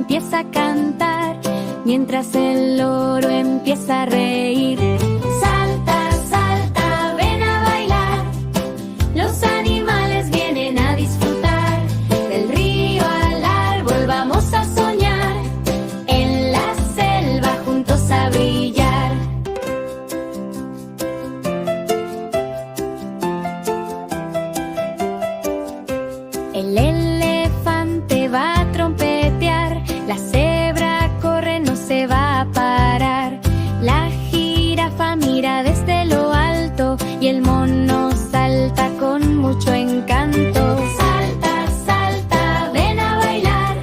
empieza a cantar, mientras el loro empieza a reír. Salta, salta, ven a bailar, los animales vienen a disfrutar. Del río al árbol vamos a soñar, en la selva juntos a brillar. El elefante va a trompetear, la cebra corre, no se va a parar. La jirafa mira desde lo alto y el mono salta con mucho encanto. Salta, salta, ven a bailar,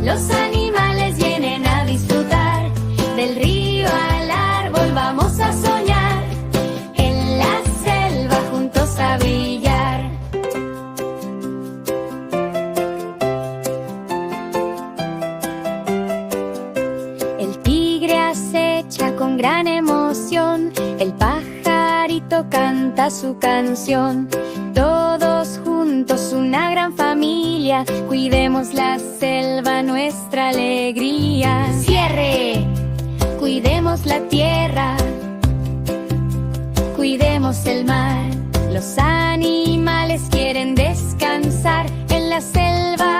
los animales vienen a disfrutar. Del río al árbol vamos a soñar, en la selva juntos a brillar. El tigre acecha con gran emoción, el pajarito canta su canción. Todos juntos una gran familia, cuidemos la selva, nuestra alegría. Cierre, cuidemos la tierra, cuidemos el mar. Los animales quieren descansar, en la selva